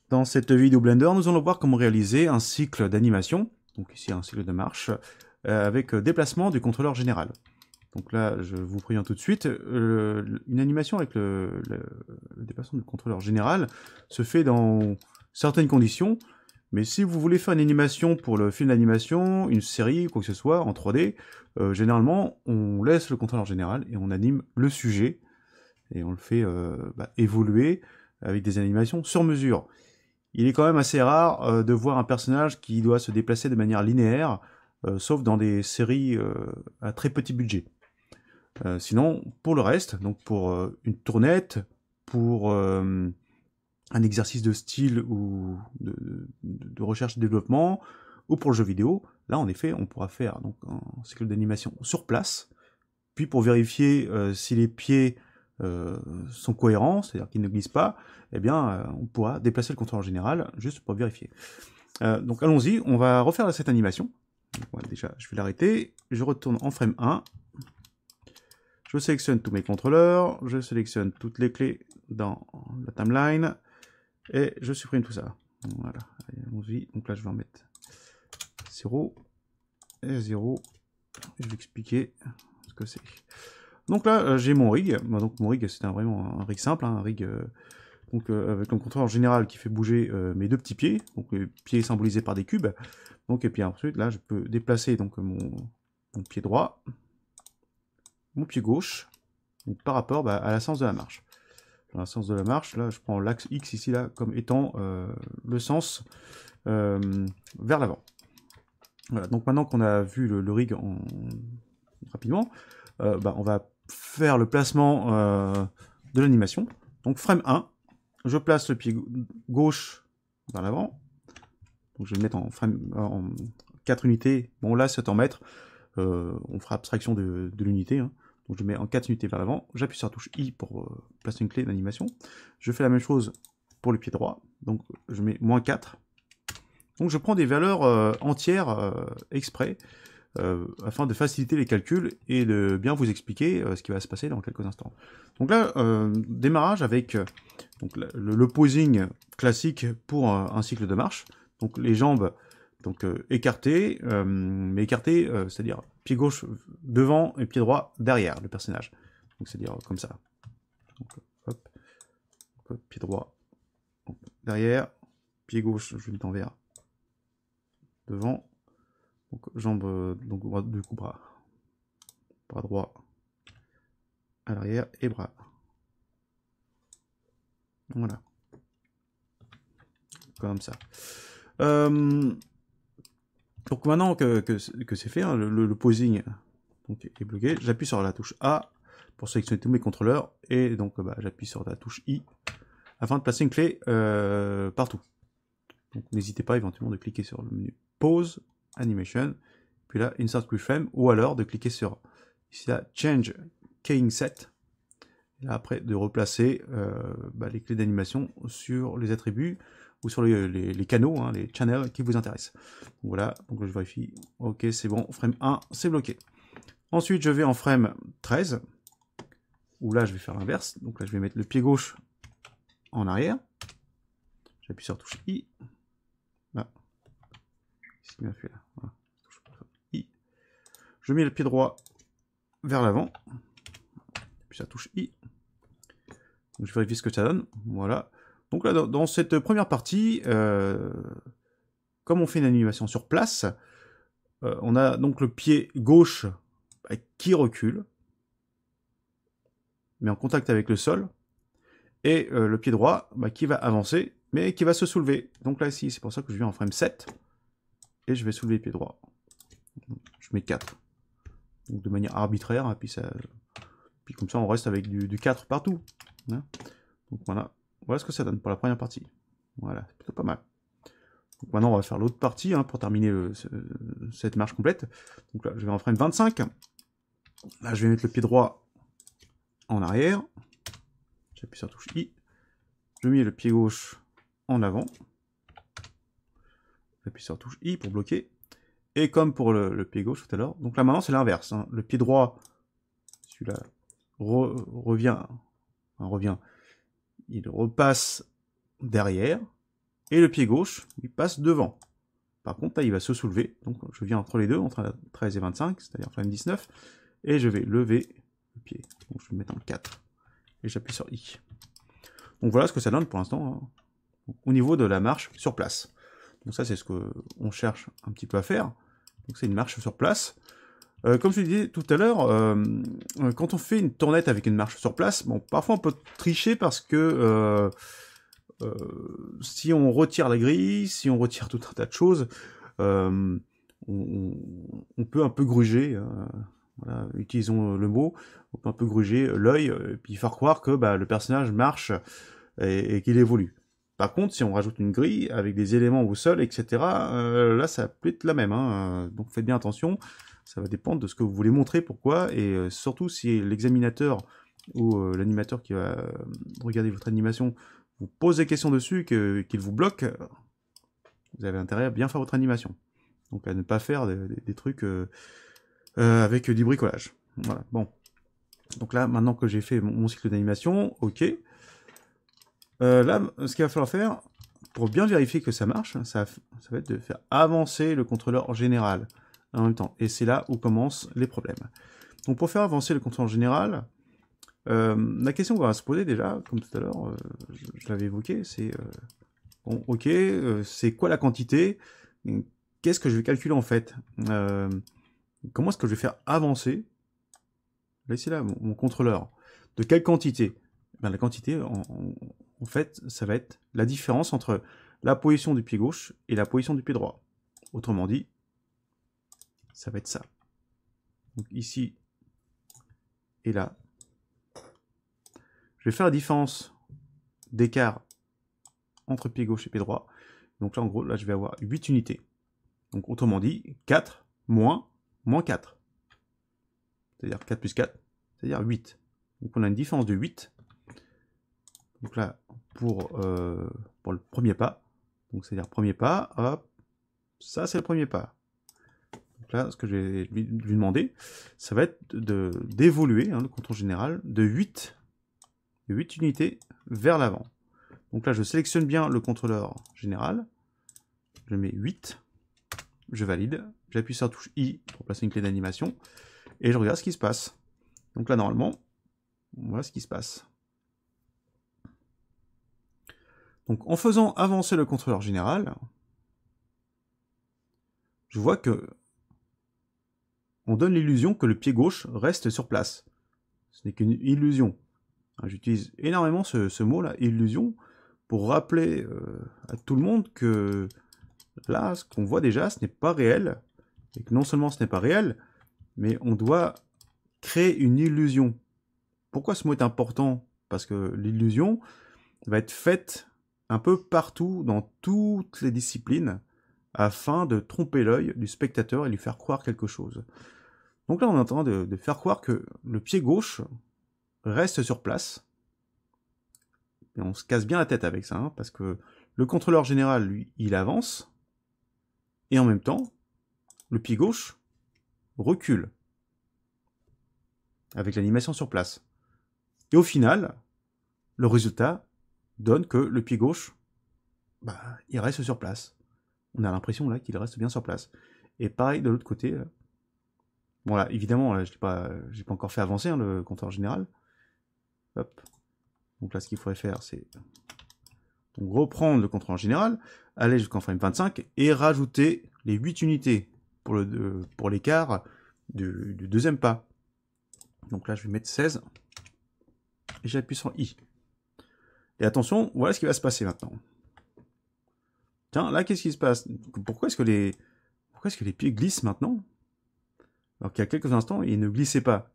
Dans cette vidéo Blender, nous allons voir comment réaliser un cycle d'animation, donc ici un cycle de marche, avec déplacement du contrôleur général. Donc là, je vous préviens tout de suite, une animation avec le déplacement du contrôleur général se fait dans certaines conditions, mais si vous voulez faire une animation pour le film d'animation, une série, quoi que ce soit, en 3D, généralement, on laisse le contrôleur général et on anime le sujet, et on le fait évoluer avec des animations sur mesure. Il est quand même assez rare de voir un personnage qui doit se déplacer de manière linéaire, sauf dans des séries à très petit budget. Sinon, pour le reste, donc pour une tournette, pour un exercice de style ou de recherche et développement, ou pour le jeu vidéo, là en effet, on pourra faire donc un cycle d'animation sur place, puis pour vérifier si les pieds sont cohérents, c'est-à-dire qu'ils ne glissent pas, eh bien, on pourra déplacer le contrôleur général juste pour vérifier. Donc allons-y, on va refaire cette animation. Donc, voilà, déjà, je vais l'arrêter, je retourne en frame 1, je sélectionne tous mes contrôleurs, je sélectionne toutes les clés dans la timeline, et je supprime tout ça. Voilà, allons-y, donc là je vais en mettre 0 et 0, je vais expliquer ce que c'est. Donc là, j'ai mon rig. Donc mon rig, c'est vraiment un rig simple, hein, un rig avec un contrôleur général qui fait bouger mes deux petits pieds, donc les pieds symbolisés par des cubes. Donc et puis ensuite, là, je peux déplacer donc mon pied droit, mon pied gauche, donc par rapport à la sens de la marche. Dans la sens de la marche, là, je prends l'axe X ici là comme étant le sens vers l'avant. Voilà. Donc maintenant qu'on a vu le rig rapidement, on va faire le placement de l'animation. Donc frame 1, je place le pied gauche vers l'avant. Donc je vais le mettre en 4 unités. Bon là c'est en mètres. On fera abstraction de l'unité. Hein. Donc je mets en 4 unités vers l'avant. J'appuie sur la touche I pour placer une clé d'animation. Je fais la même chose pour le pied droit. Donc je mets -4. Donc je prends des valeurs entières exprès. Afin de faciliter les calculs et de bien vous expliquer ce qui va se passer dans quelques instants. Donc là, démarrage avec donc le posing classique pour un cycle de marche. Donc les jambes donc, écartées, mais écartées, c'est-à-dire pied gauche devant et pied droit derrière le personnage. Donc c'est-à-dire comme ça. Donc, hop, pied droit derrière, pied gauche, je le mets envers devant. Donc jambes, donc du coup bras droit à l'arrière et bras. Voilà. Comme ça. Donc maintenant que c'est fait, hein, le posing donc, est bloqué, j'appuie sur la touche A pour sélectionner tous mes contrôleurs et donc j'appuie sur la touche I afin de placer une clé partout. Donc n'hésitez pas éventuellement de cliquer sur le menu Pause, Animation, puis là Insert Keyframe, ou alors de cliquer sur ici là Change Keying Set, et là, après de replacer les clés d'animation sur les attributs ou sur les canaux, hein, les channels qui vous intéressent. Donc voilà, donc je vérifie, ok c'est bon, frame 1 c'est bloqué. Ensuite je vais en frame 13, où là je vais faire l'inverse, donc là je vais mettre le pied gauche en arrière, j'appuie sur la touche I, là, qu'est-ce qu'il m'a fait là, voilà. I. Je mets le pied droit vers l'avant, puis ça touche I, donc je vérifie ce que ça donne, voilà. Donc là, dans cette première partie, comme on fait une animation sur place, on a donc le pied gauche qui recule, mais en contact avec le sol, et le pied droit qui va avancer, mais qui va se soulever. Donc là, ici, c'est pour ça que je viens en frame 7, et je vais soulever le pied droit. Je mets 4. Donc de manière arbitraire, hein, puis comme ça, on reste avec du 4 partout. Hein. Donc voilà ce que ça donne pour la première partie. Voilà, c'est plutôt pas mal. Donc maintenant, on va faire l'autre partie hein, pour terminer cette marche complète. Donc là, je vais en frame 25. Là, je vais mettre le pied droit en arrière. J'appuie sur la touche I. Je mets le pied gauche en avant. J'appuie sur la touche I pour bloquer. Et comme pour le pied gauche tout à l'heure, donc là maintenant c'est l'inverse. Hein. Le pied droit, celui-là, revient, il repasse derrière. et le pied gauche, il passe devant. Par contre, là, il va se soulever. Donc, je viens entre les deux, entre la 13 et 25, c'est-à-dire frame 19, et je vais lever le pied. Donc, je vais le mettre en 4. Et j'appuie sur I. Donc, voilà ce que ça donne pour l'instant, hein, au niveau de la marche sur place. Donc, ça, c'est ce qu'on cherche un petit peu à faire. Donc, c'est une marche sur place. Comme je le disais tout à l'heure, quand on fait une tournette avec une marche sur place, bon, parfois on peut tricher parce que si on retire la grille, si on retire tout un tas de choses, on peut un peu gruger, voilà, utilisons le mot, on peut un peu gruger l'œil, et puis faire croire que bah, le personnage marche et qu'il évolue. Par contre, si on rajoute une grille avec des éléments au sol, etc., là ça peut être la même, hein, donc faites bien attention, ça va dépendre de ce que vous voulez montrer, pourquoi, et surtout si l'examinateur ou l'animateur qui va regarder votre animation vous pose des questions dessus, qu'il vous bloque, vous avez intérêt à bien faire votre animation. Donc à ne pas faire des trucs avec du bricolage. Voilà, bon. Donc là, maintenant que j'ai fait mon cycle d'animation, ok. Là, ce qu'il va falloir faire, pour bien vérifier que ça marche, ça va être de faire avancer le contrôleur en général en même temps. Et c'est là où commencent les problèmes. Donc pour faire avancer le contrôleur général, la question qu'on va se poser déjà, comme tout à l'heure, je l'avais évoqué, c'est bon, ok, c'est quoi la quantité? Qu'est-ce que je vais calculer en fait? Comment est-ce que je vais faire avancer? Là, c'est là mon contrôleur. De quelle quantité? Ben, la quantité, en fait, ça va être la différence entre la position du pied gauche et la position du pied droit. Autrement dit, ça va être ça. Donc ici et là. Je vais faire la différence d'écart entre pied gauche et pied droit. Donc là, en gros, là, je vais avoir 8 unités. Donc autrement dit, 4 moins 4. C'est-à-dire 4 plus 4, c'est-à-dire 8. Donc on a une différence de 8. Donc là, pour le premier pas, donc c'est-à-dire premier pas, hop, ça c'est le premier pas. Donc là, ce que je vais lui demander, ça va être d'évoluer, hein, le contrôle général, de 8 unités vers l'avant. Donc là, je sélectionne bien le contrôleur général, je mets 8, je valide, j'appuie sur la touche I pour placer une clé d'animation, et je regarde ce qui se passe. Donc là, normalement, voilà ce qui se passe. Donc en faisant avancer le contrôleur général, je vois que on donne l'illusion que le pied gauche reste sur place. Ce n'est qu'une illusion. J'utilise énormément ce mot-là, illusion, pour rappeler à tout le monde que là, ce qu'on voit déjà, ce n'est pas réel, et que non seulement ce n'est pas réel, mais on doit créer une illusion. Pourquoi ce mot est important? Parce que l'illusion va être faite un peu partout, dans toutes les disciplines, afin de tromper l'œil du spectateur et lui faire croire quelque chose. Donc là, on est en train de faire croire que le pied gauche reste sur place. Et on se casse bien la tête avec ça, hein, parce que le contrôleur général, lui, il avance, et en même temps, le pied gauche recule, avec l'animation sur place. Et au final, le résultat donne que le pied gauche, bah, il reste sur place. On a l'impression là qu'il reste bien sur place. Et pareil de l'autre côté. Bon là, évidemment, là, je n'ai pas encore fait avancer, hein, le contrôleur général. Hop. Donc là, ce qu'il faudrait faire, c'est donc reprendre le contrôleur général, aller jusqu'en frame 25 et rajouter les 8 unités pour l'écart du deuxième pas. Donc là, je vais mettre 16 et j'appuie sur I. Et attention, voilà ce qui va se passer maintenant. Tiens, là, qu'est-ce qui se passe? Pourquoi est-ce que les pieds glissent maintenant? Alors qu'il y a quelques instants, ils ne glissaient pas.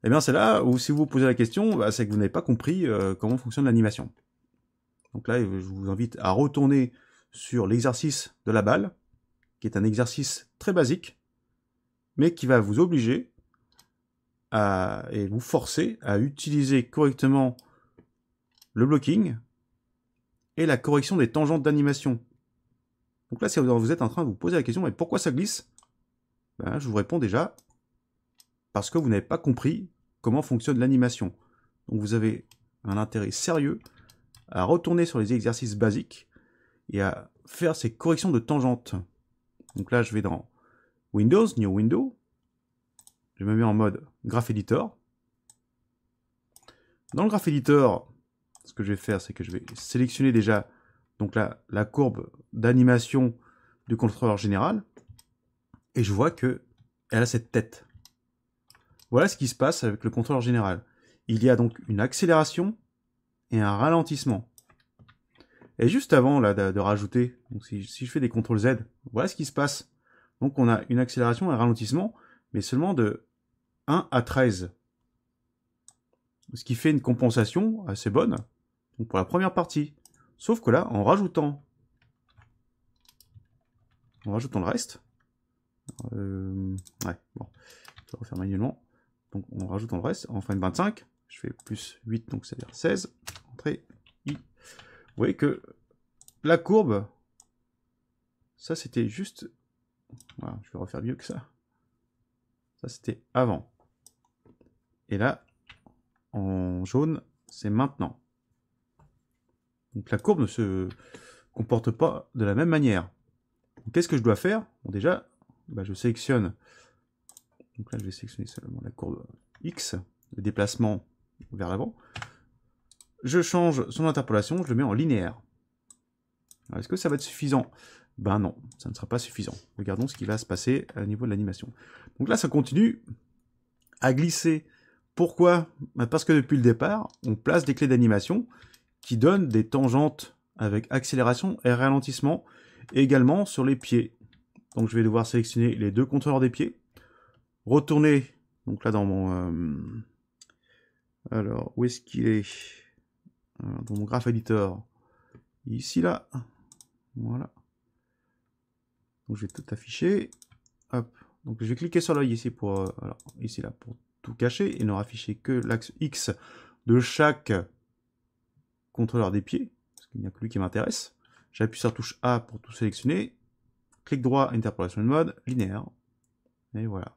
Eh bien, c'est là où, si vous vous posez la question, bah, c'est que vous n'avez pas compris comment fonctionne l'animation. Donc là, je vous invite à retourner sur l'exercice de la balle, qui est un exercice très basique, mais qui va vous obliger et vous forcer à utiliser correctement le blocking et la correction des tangentes d'animation. Donc là, si vous êtes en train de vous poser la question, mais pourquoi ça glisse? Ben, je vous réponds déjà, parce que vous n'avez pas compris comment fonctionne l'animation. Donc vous avez un intérêt sérieux à retourner sur les exercices basiques et à faire ces corrections de tangente. Donc là, je vais dans Windows, New Window. Je me mets en mode Graph Editor. Dans le Graph Editor, ce que je vais faire, c'est que je vais sélectionner déjà donc là, la courbe d'animation du contrôleur général. Et je vois que elle a cette tête. Voilà ce qui se passe avec le contrôleur général. Il y a donc une accélération et un ralentissement. Et juste avant là, de rajouter, donc si je fais des CTRL Z, voilà ce qui se passe. Donc on a une accélération et un ralentissement, mais seulement de 1 à 13. Ce qui fait une compensation assez bonne donc pour la première partie. Sauf que là, en rajoutant le reste, ouais, bon, je vais refaire manuellement. Donc en rajoutant le reste, en frame 25, je fais plus 8, donc c'est-à-dire 16, entrée, I. Vous voyez que la courbe, ça c'était juste, voilà, je vais refaire mieux que ça. Ça c'était avant. Et là, en jaune, c'est maintenant. Donc la courbe ne se comporte pas de la même manière. Qu'est-ce que je dois faire? Bon, déjà, bah, je sélectionne. Donc là, je vais sélectionner seulement la courbe X, le déplacement vers l'avant. Je change son interpolation, je le mets en linéaire. Est-ce que ça va être suffisant? Ben non, ça ne sera pas suffisant. Regardons ce qui va se passer au niveau de l'animation. Donc là, ça continue à glisser. Pourquoi? Ben parce que depuis le départ, on place des clés d'animation qui donnent des tangentes avec accélération et ralentissement, et également sur les pieds. Donc je vais devoir sélectionner les deux contrôleurs des pieds, retourner, donc là dans mon... alors, où est-ce qu'il est? Dans mon Graph Editor, ici là, voilà. Donc je vais tout afficher, hop. Donc je vais cliquer sur l'œil ici pour, alors, ici là, pour tout cacher et ne afficher que l'axe X de chaque contrôleur des pieds, parce qu'il n'y a que lui qui m'intéresse. J'appuie sur la touche A pour tout sélectionner, clic droit, interpolation de mode, linéaire, et voilà.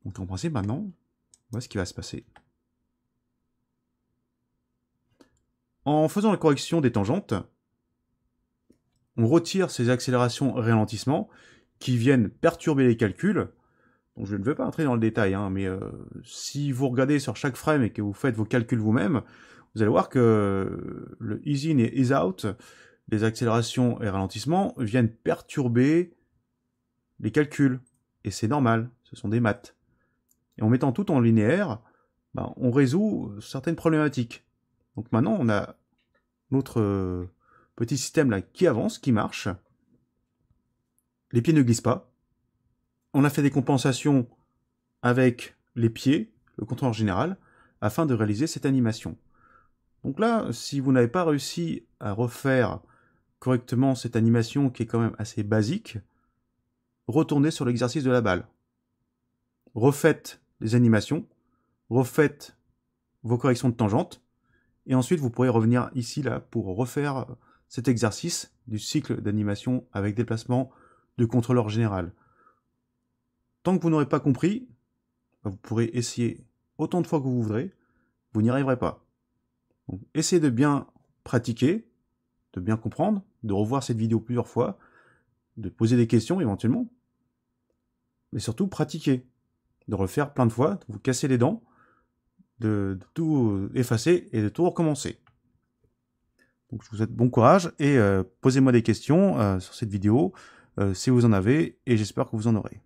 Donc en principe maintenant, voilà ce qui va se passer. En faisant la correction des tangentes, on retire ces accélérations et ralentissements qui viennent perturber les calculs. Donc je ne vais pas entrer dans le détail, hein, mais si vous regardez sur chaque frame et que vous faites vos calculs vous-même, vous allez voir que le ease in et ease out, les accélérations et ralentissements viennent perturber les calculs. Et c'est normal, ce sont des maths. Et en mettant tout en linéaire, ben, on résout certaines problématiques. Donc maintenant, on a notre petit système là qui avance, qui marche. Les pieds ne glissent pas. On a fait des compensations avec les pieds, le contrôleur général, afin de réaliser cette animation. Donc là, si vous n'avez pas réussi à refaire correctement cette animation qui est quand même assez basique, retournez sur l'exercice de la balle. Refaites les animations, refaites vos corrections de tangente, et ensuite vous pourrez revenir ici là pour refaire cet exercice du cycle d'animation avec déplacement de contrôleur général. Tant que vous n'aurez pas compris, vous pourrez essayer autant de fois que vous voudrez, vous n'y arriverez pas. Donc, essayez de bien pratiquer, de bien comprendre, de revoir cette vidéo plusieurs fois, de poser des questions éventuellement, mais surtout pratiquer, de refaire plein de fois, de vous casser les dents, de tout effacer et de tout recommencer. Donc je vous souhaite bon courage et posez-moi des questions sur cette vidéo si vous en avez, et j'espère que vous en aurez.